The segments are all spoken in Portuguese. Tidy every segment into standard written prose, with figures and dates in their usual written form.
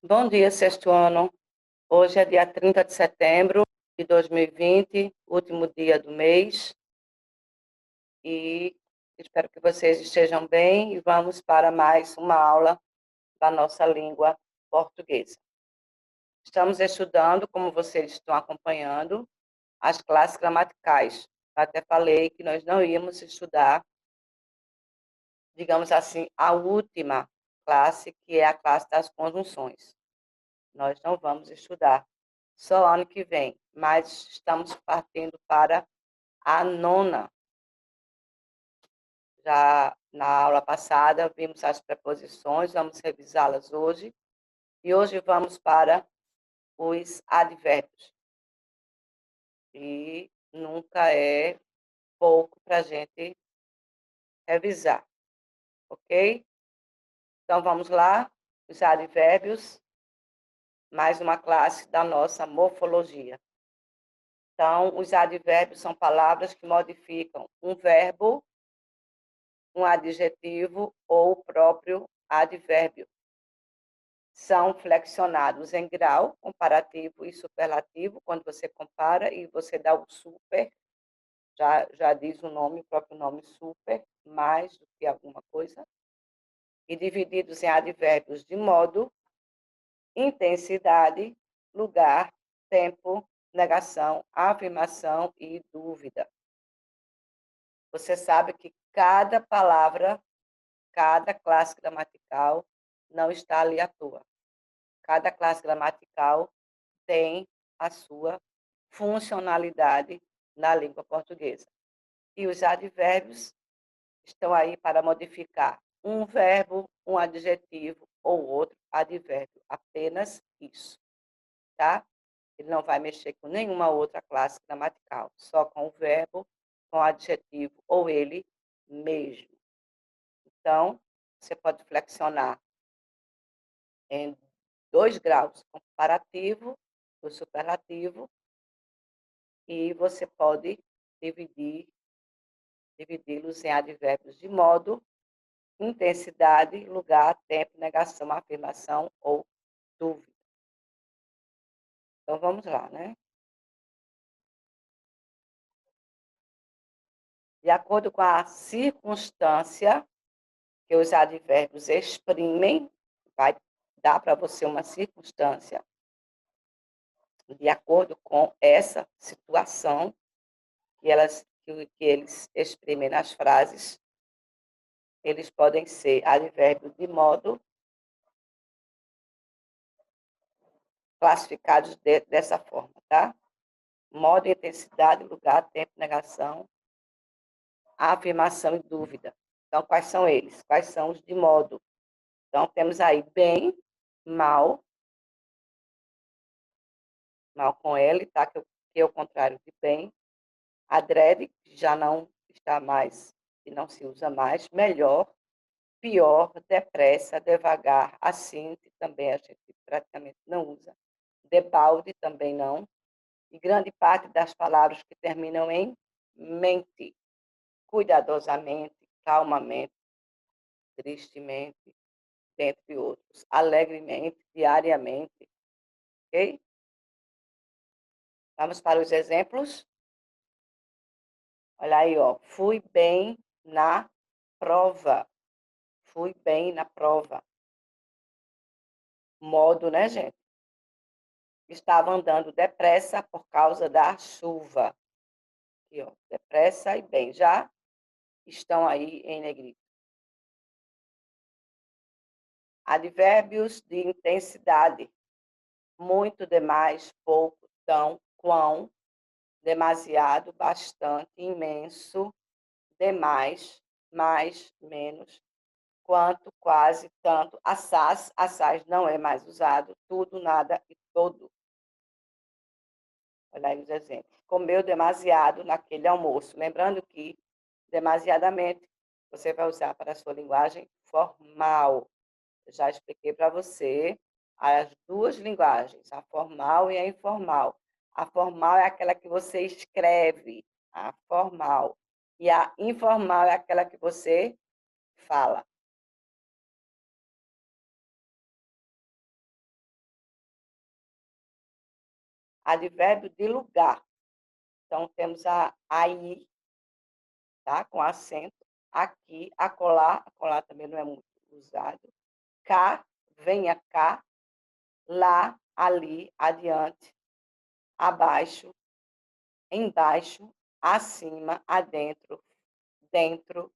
Bom dia, sexto ano. Hoje é dia 30 de setembro de 2020, último dia do mês, e espero que vocês estejam bem e vamos para mais uma aula da nossa língua portuguesa. Estamos estudando, como vocês estão acompanhando, as classes gramaticais. Até falei que nós não íamos estudar, digamos assim, a última classe, que é a classe das conjunções. Nós não vamos estudar só ano que vem, mas estamos partindo para a nona. Já na aula passada vimos as preposições, vamos revisá-las hoje. E hoje vamos para os advérbios. E nunca é pouco para a gente revisar, ok? Então vamos lá, os advérbios, mais uma classe da nossa morfologia. Então, os advérbios são palavras que modificam um verbo, um adjetivo ou o próprio advérbio. São flexionados em grau, comparativo e superlativo, quando você compara e você dá o super, já diz o nome, o próprio nome super, mais do que alguma coisa, e divididos em advérbios de modo, intensidade, lugar, tempo, negação, afirmação e dúvida. Você sabe que cada palavra, cada classe gramatical não está ali à toa. Cada classe gramatical tem a sua funcionalidade na língua portuguesa. E os advérbios estão aí para modificar um verbo, um adjetivo ou outro advérbio. Apenas isso, tá? Ele não vai mexer com nenhuma outra classe gramatical, só com o verbo, com o adjetivo ou ele mesmo. Então, você pode flexionar em 2 graus, comparativo do superlativo, e você pode dividi-los em advérbios de modo, intensidade, lugar, tempo, negação, afirmação ou dúvida. Então, vamos lá, né? De acordo com a circunstância que os advérbios exprimem, vai dar para você uma circunstância, de acordo com essa situação que eles exprimem nas frases, eles podem ser advérbios de modo, classificados dessa forma, tá? Modo, intensidade, lugar, tempo, negação, afirmação e dúvida. Então, quais são eles? Quais são os de modo? Então, temos aí bem, mal, mal com L, tá? Que é o contrário de bem. Adrede, que já não está mais, que não se usa mais. Melhor, pior, depressa, devagar, assim, que também a gente praticamente não usa. Debalde, também não. E grande parte das palavras que terminam em mente, cuidadosamente, calmamente, tristemente, dentre outros, alegremente, diariamente, ok? Vamos para os exemplos? Olha aí, ó, fui bem na prova. Fui bem na prova. Modo, né, gente? Estava andando depressa por causa da chuva. Aqui, ó, depressa e bem. Já estão aí em negrito. Advérbios de intensidade. Muito, demais, pouco, tão, quão, demasiado, bastante, imenso, demais, mais, menos, quanto, quase, tanto, assaz não é mais usado, tudo, nada e todo. Olha aí os exemplos. Comeu demasiado naquele almoço. Lembrando que, demasiadamente, você vai usar para a sua linguagem formal. Eu já expliquei para você as duas linguagens, a formal e a informal. A formal é aquela que você escreve, a formal. E a informal é aquela que você fala. Advérbio de lugar. Então, temos aí, tá? Com acento. Aqui, acolá. Acolá também não é muito usado. Cá, venha cá. Lá, ali, adiante. Abaixo, embaixo, acima, adentro, dentro,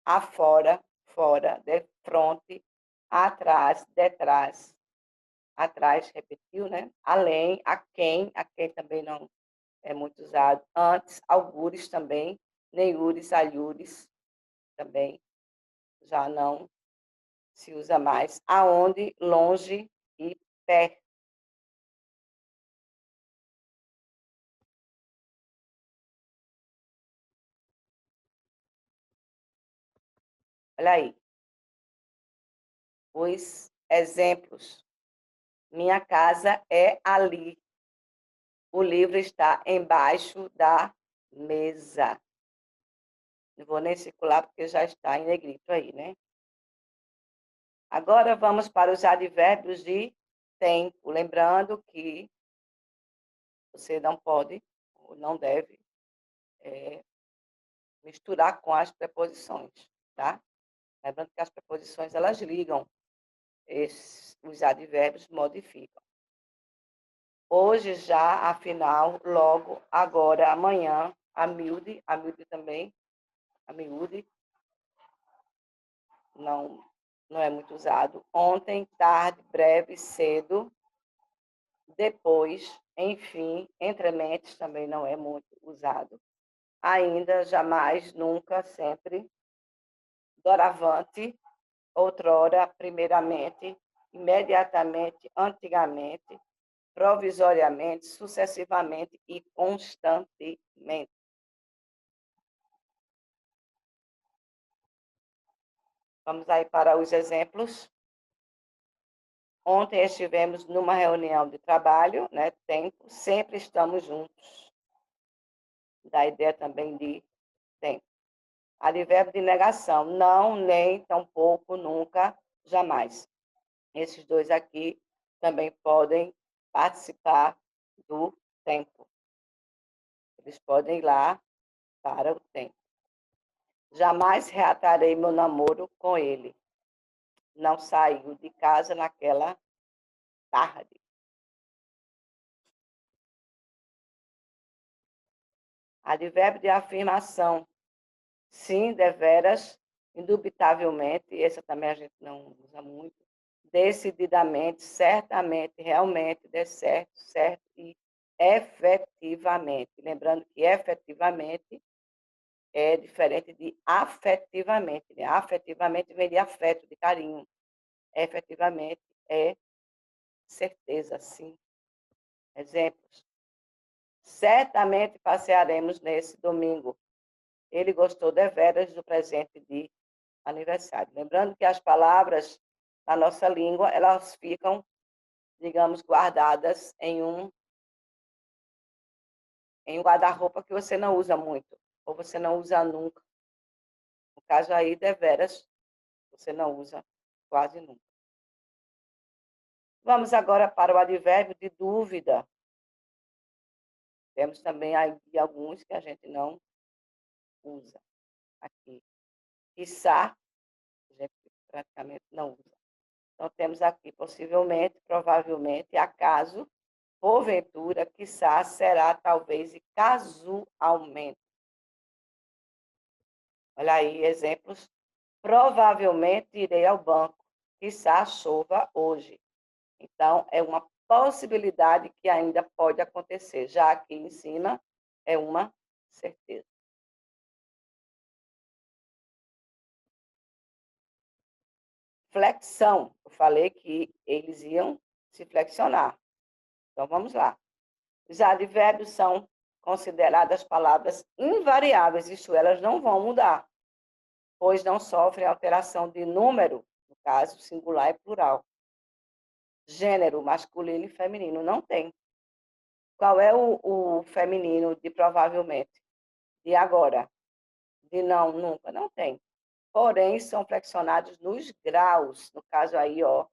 afora, fora, de frente, atrás, detrás, atrás, repetiu, né? Além, a quem também não é muito usado. Antes, algures também, neiures, alhures também já não se usa mais. Aonde, longe e perto. Olha aí, os exemplos. Minha casa é ali. O livro está embaixo da mesa. Não vou nem circular porque já está em negrito aí, né? Agora vamos para os advérbios de tempo. Lembrando que você não pode, ou não deve, misturar com as preposições, tá? Lembrando que as preposições, elas ligam, os advérbios modificam. Hoje já, afinal, logo, agora, amanhã, a miúde também, a miúde, não é muito usado. Ontem, tarde, breve, cedo, depois, enfim, entre mentes também não é muito usado. Ainda, jamais, nunca, sempre, doravante, outrora, primeiramente, imediatamente, antigamente, provisoriamente, sucessivamente e constantemente. Vamos aí para os exemplos. Ontem estivemos numa reunião de trabalho, né? Tempo, sempre estamos juntos. Dá ideia também de tempo. Advérbio de negação, não, nem, tampouco, nunca, jamais. Esses dois aqui também podem participar do tempo. Eles podem ir lá para o tempo. Jamais reatarei meu namoro com ele. Não saiu de casa naquela tarde. Advérbio de afirmação. Sim, deveras, indubitavelmente, essa também a gente não usa muito. Decididamente, certamente, realmente, de certo, certo e efetivamente. Lembrando que efetivamente é diferente de afetivamente. Né? Afetivamente vem de afeto, de carinho. Efetivamente é certeza, sim. Exemplos. Certamente passearemos nesse domingo. Ele gostou deveras do presente de aniversário. Lembrando que as palavras da nossa língua, elas ficam, digamos, guardadas em um guarda-roupa que você não usa muito, ou você não usa nunca. No caso aí, deveras, você não usa quase nunca. Vamos agora para o advérbio de dúvida. Temos também aí alguns que a gente não usa aqui. Quiçá, a gente praticamente não usa. Então, temos aqui possivelmente, provavelmente, acaso, porventura, quiçá, será, talvez e casualmente. Olha aí, exemplos. Provavelmente irei ao banco, quiçá chova hoje. Então, é uma possibilidade que ainda pode acontecer. Já aqui em cima, é uma certeza. Flexão. Eu falei que eles iam se flexionar. Então, vamos lá. Os advérbios são consideradas palavras invariáveis, isto elas não vão mudar, pois não sofrem alteração de número, no caso, singular e plural. Gênero, masculino e feminino, não tem. Qual é o feminino de provavelmente? De agora? De não, nunca? Não tem. Porém, são flexionados nos graus. No caso aí, ó,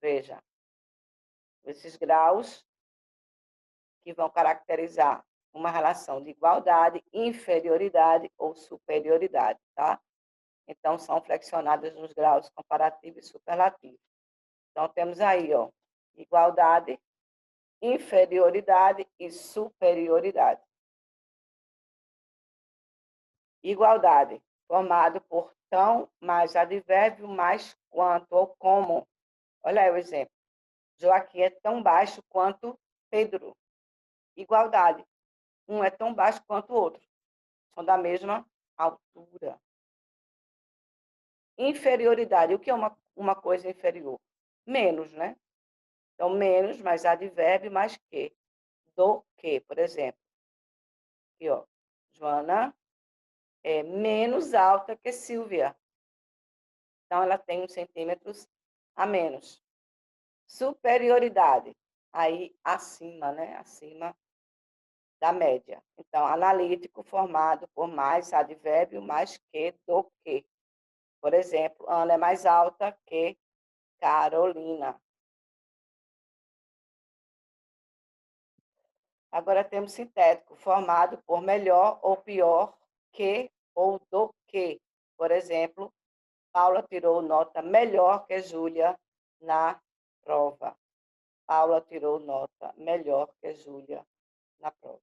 veja, esses graus que vão caracterizar uma relação de igualdade, inferioridade ou superioridade, tá? Então, são flexionadas nos graus comparativo e superlativo. Então, temos aí, ó, igualdade, inferioridade e superioridade. Igualdade, formado por tão mais advérbio mais quanto ou como. Olha aí o exemplo. Joaquim é tão baixo quanto Pedro. Igualdade. Um é tão baixo quanto o outro. São da mesma altura. Inferioridade. O que é uma coisa inferior? Menos, né? Então, menos mais advérbio mais que. Do que, por exemplo. Aqui, ó. Joana é menos alta que Silvia. Então, ela tem uns centímetros a menos. Superioridade. Aí, acima, né? Acima da média. Então, analítico formado por mais advérbio mais que do que. Por exemplo, Ana é mais alta que Carolina. Agora temos sintético, formado por melhor ou pior que ou do que. Por exemplo, Paula tirou nota melhor que Júlia na prova. Paula tirou nota melhor que Júlia na prova.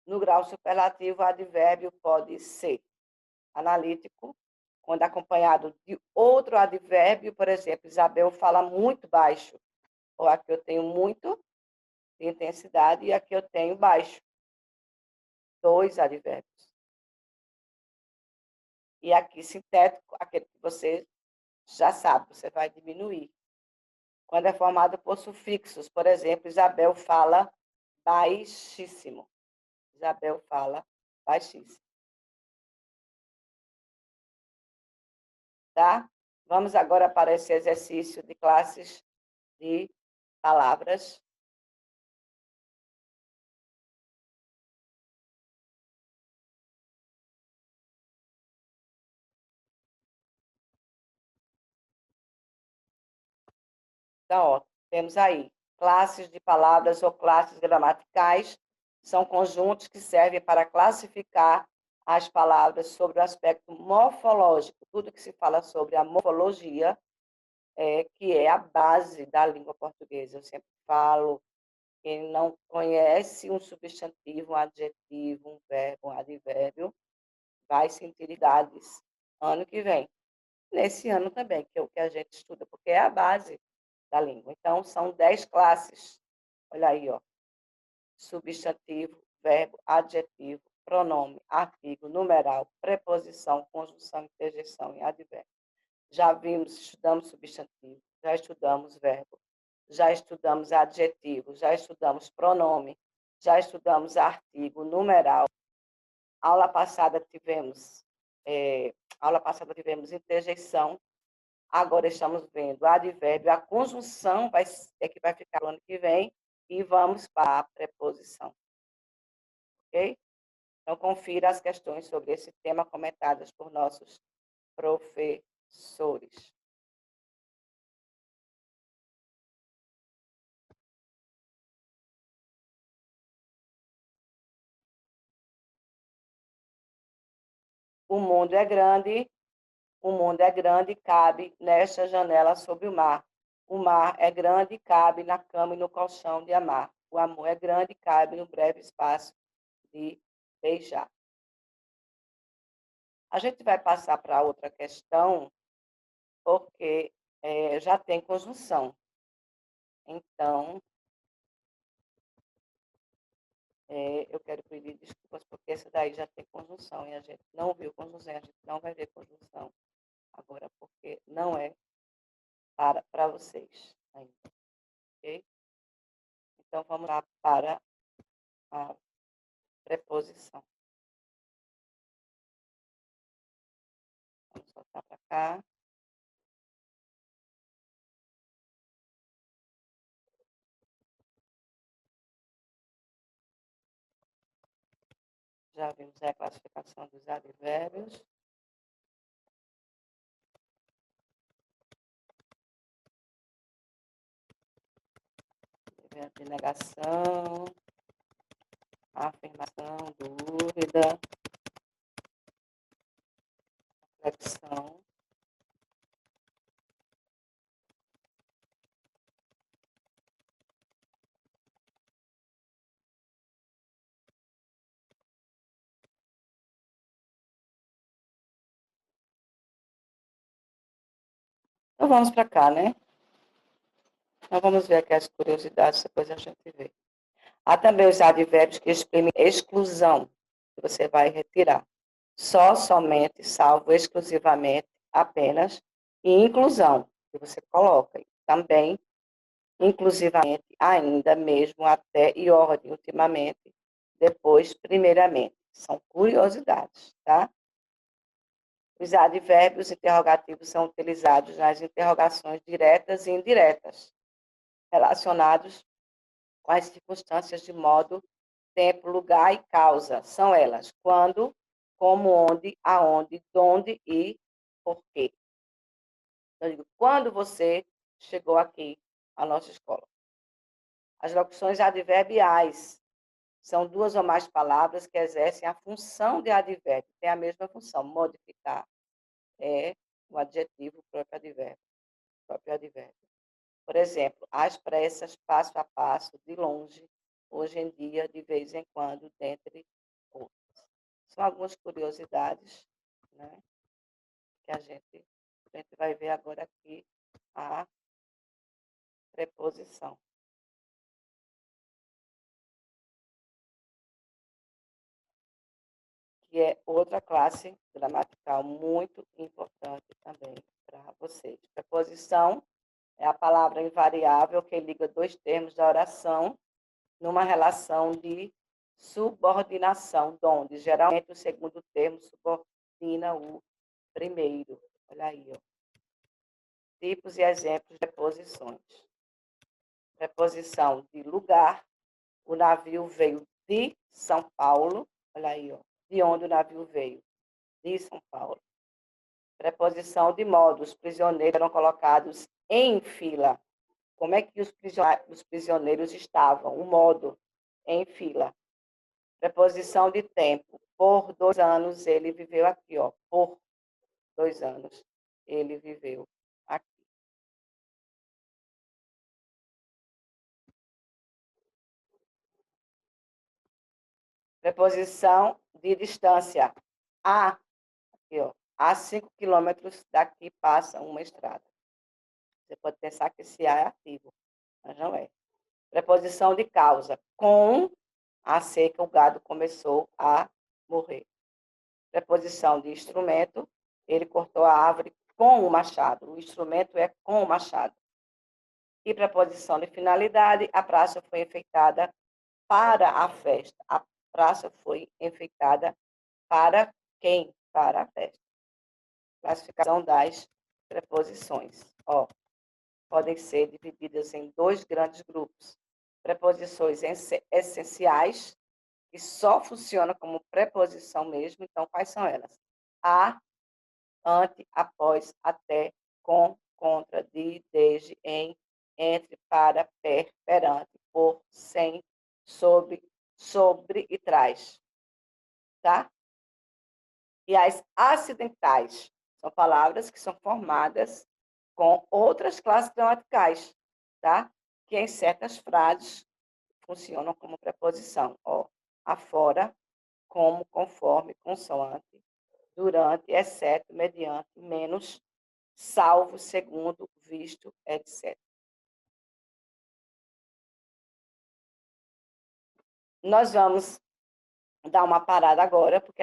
No grau superlativo, o advérbio pode ser analítico, quando acompanhado de outro advérbio, por exemplo, Isabel fala muito baixo, ou aqui eu tenho muito de intensidade e aqui eu tenho baixo. Dois advérbios. E aqui sintético, aquele que você já sabe, você vai diminuir. Quando é formado por sufixos, por exemplo, Isabel fala baixíssimo. Isabel fala baixíssimo. Tá? Vamos agora para esse exercício de classes de palavras. Então, ó, temos aí classes de palavras ou classes gramaticais, são conjuntos que servem para classificar as palavras sobre o aspecto morfológico, tudo que se fala sobre a morfologia, que é a base da língua portuguesa. Eu sempre falo, quem não conhece um substantivo, um adjetivo, um verbo, um advérbio, vai sentir idades ano que vem. Nesse ano também, que é o que a gente estuda, porque é a base da língua. Então, são 10 classes. Olha aí, ó. Substantivo, verbo, adjetivo, pronome, artigo, numeral, preposição, conjunção, interjeição e advérbio. Já vimos, estudamos substantivo, já estudamos verbo, já estudamos adjetivo, já estudamos pronome, já estudamos artigo, numeral. Aula passada tivemos, aula passada tivemos interjeição. Agora estamos vendo advérbio, a conjunção é que vai ficar no ano que vem e vamos para a preposição. Ok? Então, confira as questões sobre esse tema comentadas por nossos professores. O mundo é grande e cabe nesta janela sob o mar. O mar é grande e cabe na cama e no colchão de amar. O amor é grande e cabe no breve espaço de beijar. A gente vai passar para outra questão, porque já tem conjunção. Então, eu quero pedir desculpas, porque essa daí já tem conjunção e a gente não viu conjunção, a gente não vai ver conjunção agora, porque não é para vocês ainda, ok? Então, vamos lá para a preposição. Vamos voltar para cá. Já vimos a classificação dos advérbios. de negação, afirmação, dúvida, reflexão. Então vamos para cá, né? Então vamos ver aqui as curiosidades, depois a gente vê. Há também os advérbios que exprimem exclusão, que você vai retirar. Só, somente, salvo, exclusivamente, apenas, e inclusão, que você coloca. Também, inclusivamente, ainda, mesmo, até e ordem, ultimamente, depois, primeiramente. São curiosidades, tá? Os advérbios interrogativos são utilizados nas interrogações diretas e indiretas, relacionados com as circunstâncias de modo, tempo, lugar e causa. São elas: quando, como, onde, aonde, donde e porquê. Então, eu digo, quando você chegou aqui à nossa escola? As locuções adverbiais são duas ou mais palavras que exercem a função de advérbio. Tem a mesma função, modificar. É o adjetivo próprio advérbio. Por exemplo, às pressas, passo a passo, de longe, hoje em dia, de vez em quando, dentre outros. São algumas curiosidades, né, que a gente vai ver agora aqui a preposição, que é outra classe gramatical muito importante também para vocês. Preposição é a palavra invariável que liga dois termos da oração numa relação de subordinação, onde geralmente o segundo termo subordina o primeiro. Olha aí, ó. Tipos e exemplos de preposições. Preposição de lugar. O navio veio de São Paulo. Olha aí, ó. De onde o navio veio? De São Paulo. Preposição de modo. Os prisioneiros eram colocados em fila. Como é que os prisioneiros estavam? O modo, em fila. Preposição de tempo. Por 2 anos ele viveu aqui, ó. Por 2 anos ele viveu aqui. Preposição de distância. Aqui, ó. A 5 quilômetros daqui passa uma estrada. Você pode pensar que esse A é ativo, mas não é. Preposição de causa. Com a seca, o gado começou a morrer. Preposição de instrumento. Ele cortou a árvore com o machado. O instrumento é com o machado. E preposição de finalidade. A praça foi enfeitada para a festa. A praça foi enfeitada para quem? Para a festa. Classificação das preposições. Ó, podem ser divididas em 2 grandes grupos. Preposições essenciais, que só funcionam como preposição mesmo. Então, quais são elas? A, ante, após, até, com, contra, de, desde, em, entre, para, per, perante, por, sem, sobre e trás. Tá? E as acidentais são palavras que são formadas com outras classes gramaticais, tá? Que em certas frases funcionam como preposição. Ó, afora, como, conforme, consoante, durante, exceto, mediante, menos, salvo, segundo, visto, etc. Nós vamos dar uma parada agora, porque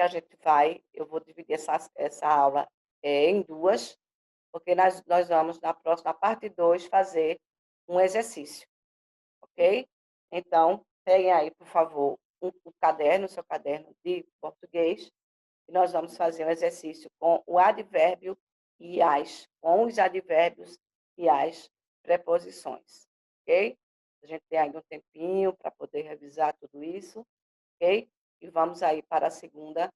eu vou dividir essa aula em 2, porque nós vamos, na próxima parte 2, fazer um exercício, ok? Então, peguem aí, por favor, o caderno, seu caderno de português, e nós vamos fazer um exercício com o advérbio e com os advérbios e as preposições, ok? A gente tem ainda um tempinho para poder revisar tudo isso, ok? E vamos aí para a segunda